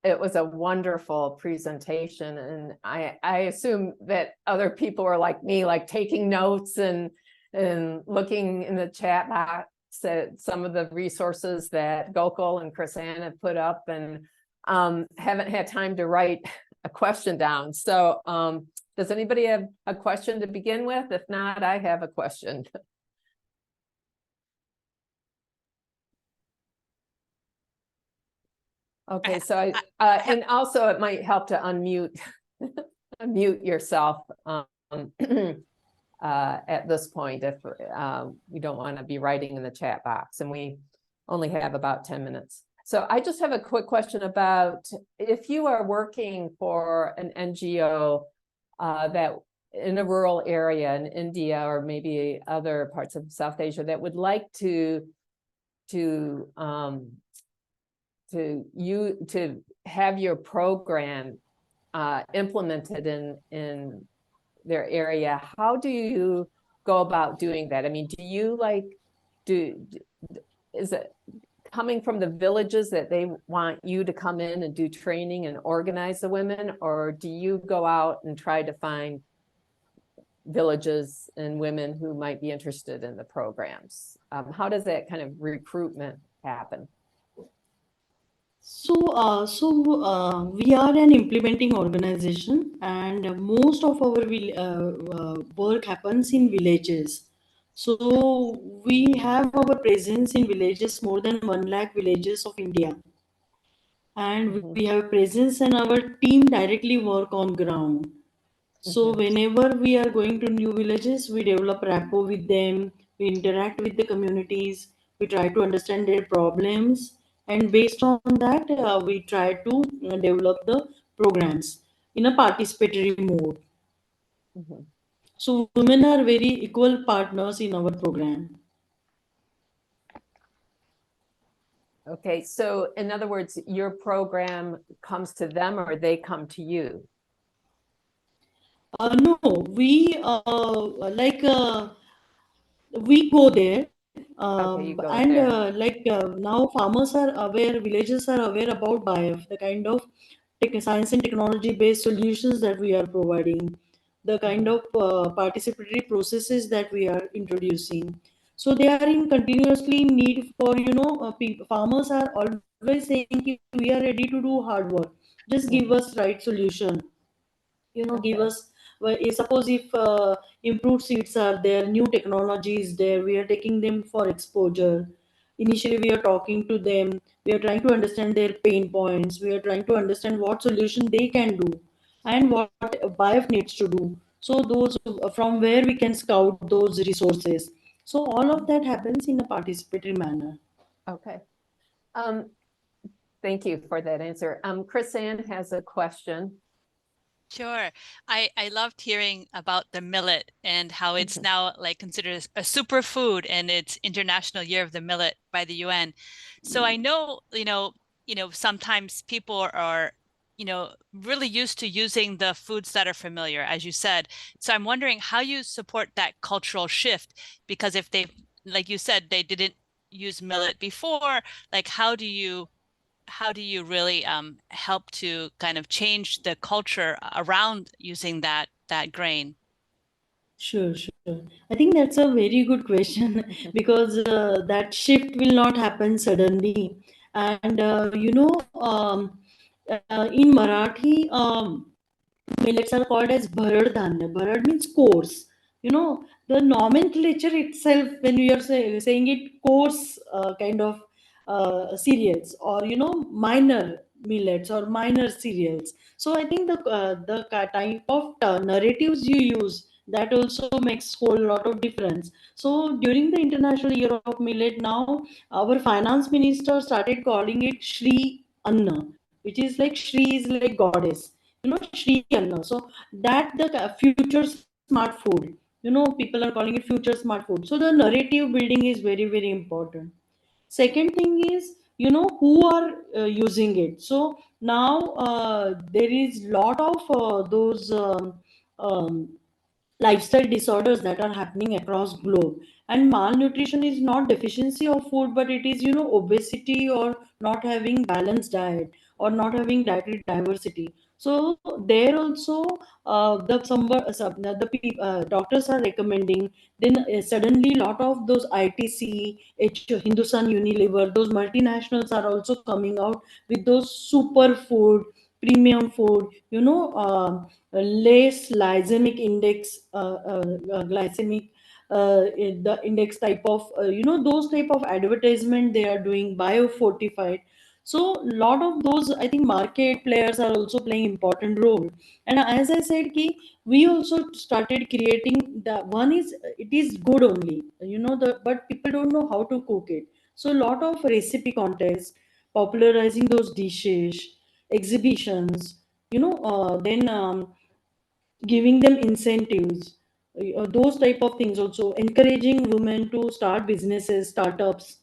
It was a wonderful presentation, and I assume that other people are like me, like taking notes and and looking in the chat box at some of the resources that Gokul and Chris-Ann have put up, and haven't had time to write a question down. So does anybody have a question to begin with? If not, I have a question. Okay, so and also it might help to unmute unmute yourself at this point if we don't want to be writing in the chat box, and we only have about 10 minutes. So I just have a quick question about if you are working for an NGO that in a rural area in India or maybe other parts of South Asia that would like to have your program implemented in their area, how do you go about doing that? I mean, do you is it coming from the villages that they want you to come in and do training and organize the women, or do you go out and try to find villages and women who might be interested in the programs? How does that kind of recruitment happen? So, we are an implementing organization, and most of our work happens in villages. So, we have our presence in villages, more than 1 lakh villages of India, and we have presence, and our team directly work on ground. So whenever we are going to new villages, we develop rapport with them, we interact with the communities, we try to understand their problems, and based on that, we try to develop the programs in a participatory mode. So women are very equal partners in our program. Okay, so in other words, your program comes to them or they come to you? No, we go there, Okay, you go and there. now farmers are aware, villagers are aware about BIF, the kind of science and technology based solutions that we are providing, the kind of participatory processes that we are introducing. So they are in continuously need for, farmers are always saying we are ready to do hard work, just give us right solution, give Okay. us, well, suppose if improved seeds are there, new technology is there, we are taking them for exposure. Initially we are talking to them, we are trying to understand their pain points, we are trying to understand what solution they can do and what BIF needs to do, so those from where we can scout those resources. So all of that happens in a participatory manner. Okay. Thank you for that answer. Chris-Ann has a question. Sure. I loved hearing about the millet and how it's now like considered a superfood, and it's International Year of the Millet by the UN. So I know, sometimes people are, really used to using the foods that are familiar, as you said. So I'm wondering how you support that cultural shift, because if they, like you said, they didn't use millet before, like how do you really help to kind of change the culture around using that grain? Sure, sure. I think that's a very good question because that shift will not happen suddenly. And in Marathi, millets are called as bharad dhanya. Bharad means coarse. The nomenclature itself, when we are saying it, coarse kind of cereals, or minor millets or minor cereals. So I think the type of narratives you use, that also makes whole lot of difference. So during the International Year of Millet, now our finance minister started calling it Shri Anna, which is like Shri is like goddess, Shri Anna. So that the future smart food, people are calling it future smart food. So the narrative building is very, very important. Second thing is, who are using it. So now there is lot of those um, lifestyle disorders that are happening across globe, and malnutrition is not deficiency of food, but it is, obesity or not having balanced diet or not having dietary diversity. So there also doctors are recommending. Then suddenly lot of those ITC, Hindustan Unilever, those multinationals are also coming out with those super food, premium food, less glycemic index, glycemic the index type of, those type of advertisement they are doing, biofortified. So a lot of those, I think, market players are also playing important role. And as I said, ki, we also started creating, the one is, it is good only, but people don't know how to cook it. So a lot of recipe contests, popularizing those dishes, exhibitions, then giving them incentives, those type of things, also encouraging women to start businesses, startups.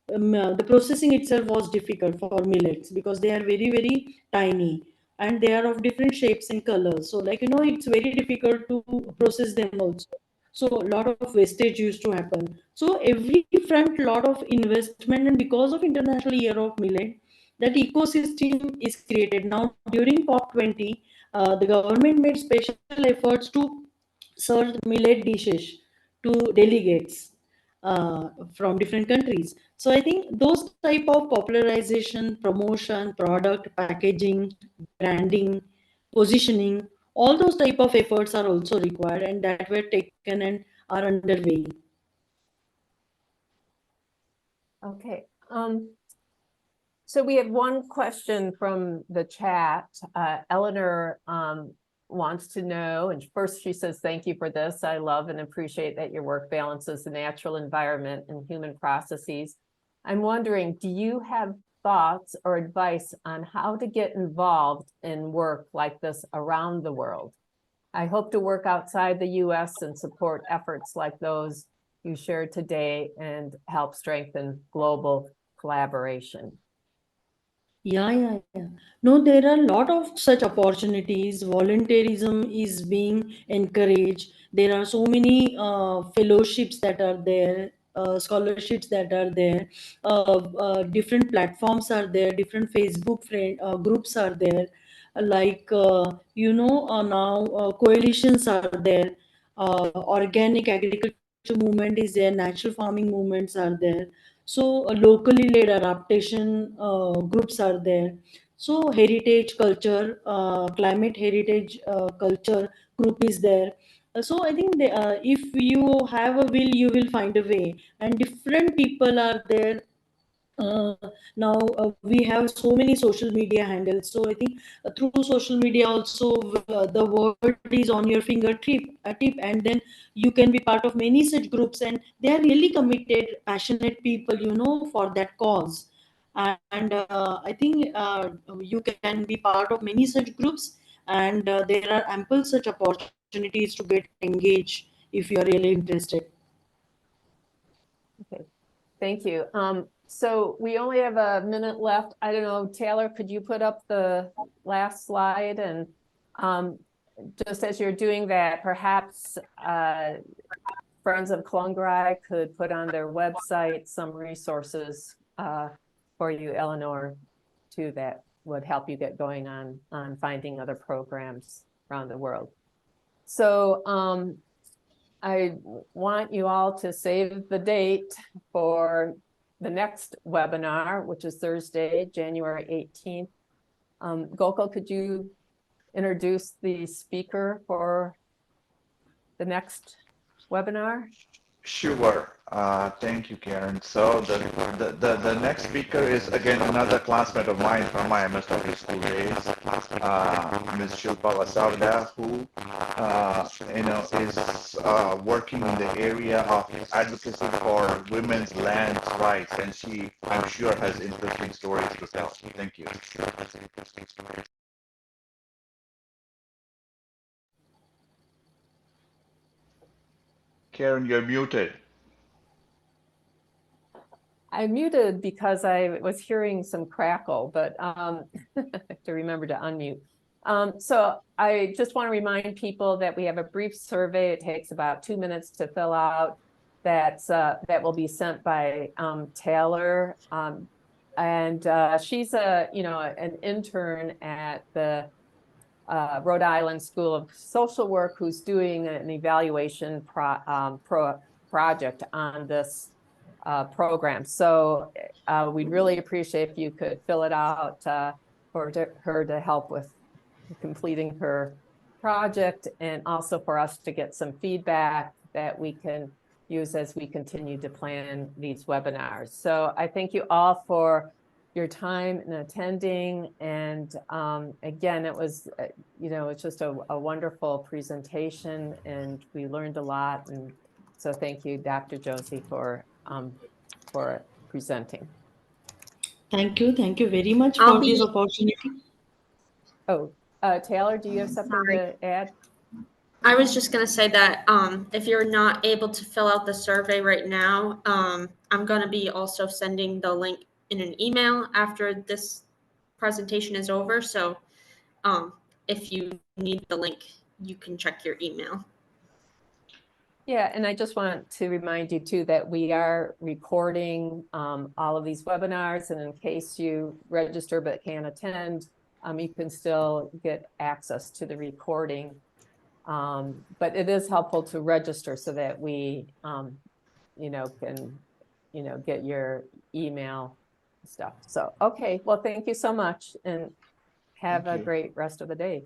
The processing itself was difficult for millets because they are very very tiny, and they are of different shapes and colors, so like, it's very difficult to process them also. So a lot of wastage used to happen. So every front, lot of investment, and because of International Year of Millet, that ecosystem is created. Now during COP20, the government made special efforts to serve millet dishes to delegates from different countries. So I think those type of popularization, promotion, product packaging, branding, positioning, all those type of efforts are also required, and that were taken and are underway. Okay. So we have one question from the chat. Eleanor wants to know, and first she says, thank you for this. I love and appreciate that your work balances the natural environment and human processes. I'm wondering, do you have thoughts or advice on how to get involved in work like this around the world? I hope to work outside the US and support efforts like those you shared today and help strengthen global collaboration. Yeah. No, there are a lot of such opportunities. Volunteerism is being encouraged. There are so many fellowships that are there, scholarships that are there. Different platforms are there. Different Facebook friend groups are there. Now coalitions are there. Organic agriculture movement is there. Natural farming movements are there. So locally led adaptation groups are there. So heritage culture, climate heritage culture group is there. So I think if you have a will, you will find a way. And different people are there. uh, Now we have so many social media handles, so I think through social media also, the world is on your fingertip tip, and then you can be part of many such groups, and they are really committed, passionate people, for that cause. And I think you can be part of many such groups, and there are ample such opportunities to get engaged if you are really interested. Okay, thank you. So we only have a minute left. I don't know, Taylor, could you put up the last slide? And just as you're doing that, perhaps Friends of Kalangarai could put on their website some resources for you, Eleanor, too, that would help you get going on finding other programs around the world. So I want you all to save the date for the next webinar, which is Thursday, January 18th. Gokul, could you introduce the speaker for the next webinar? Sure. Thank you, Karen. So the next speaker is again another classmate of mine from my MSW school days, Ms. Shilpa Vasavda, who is working in the area of advocacy for women's land rights, and she, I'm sure, has interesting stories to tell. Thank you. Karen, you're muted. I muted because I was hearing some crackle, but I have to remember to unmute. So I just want to remind people that we have a brief survey. It takes about 2 minutes to fill out. That will be sent by Taylor, and she's an intern at the Rhode Island School of Social Work, who's doing an evaluation project on this program. So we'd really appreciate if you could fill it out for her to help with completing her project, and also for us to get some feedback that we can use as we continue to plan these webinars. So I thank you all for your time in attending. And again, it was, it's just a wonderful presentation, and we learned a lot. And so thank you, Dr. Joshi, for presenting. Thank you very much for this opportunity. Oh, Taylor, do you have something to add? I was just going to say that if you're not able to fill out the survey right now, I'm going to be also sending the link in an email after this presentation is over. So if you need the link, you can check your email. Yeah, and I just want to remind you too that we are recording all of these webinars, and in case you register but can't attend, you can still get access to the recording. But it is helpful to register so that we, can, get your email stuff. So, okay, well, thank you so much, and have a great rest of the day.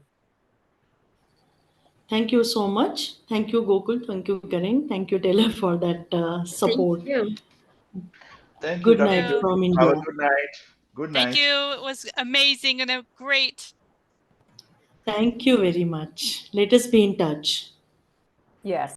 Thank you so much. Thank you, Gokul. Thank you, Karin. Thank you, Taylor, for that support. Thank you. Thank you, Good Dr. night Joshi. from Have India. a good night. Good night. Thank you. It was amazing and a great. Thank you very much. Let us be in touch. Yes.